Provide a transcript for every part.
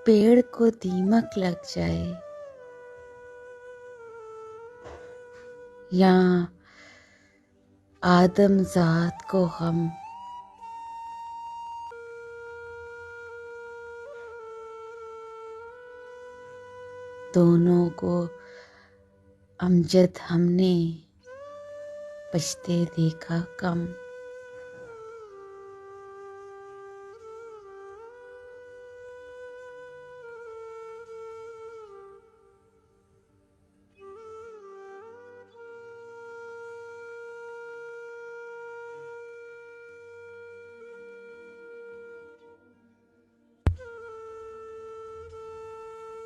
पेड़ को दीमक लग जाए या आदमजात को गम, दोनों को अमजद हमने बचते देखा कम।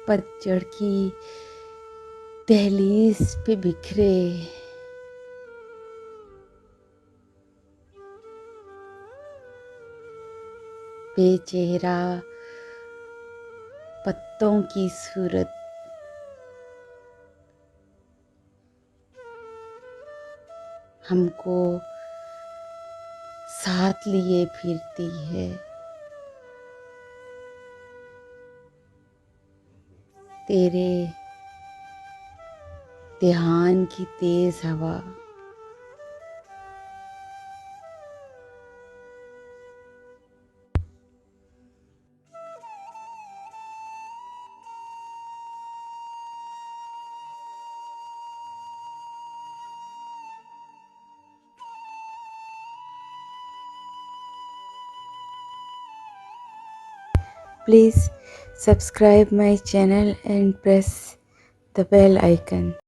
पतझड़ की दहलीज पे बिखरे बेचेहरा पत्तों की सूरत हमको साथ लिए फिरती है। तेरे ध्यान की तेज हवा Please subscribe my channel and press the bell icon.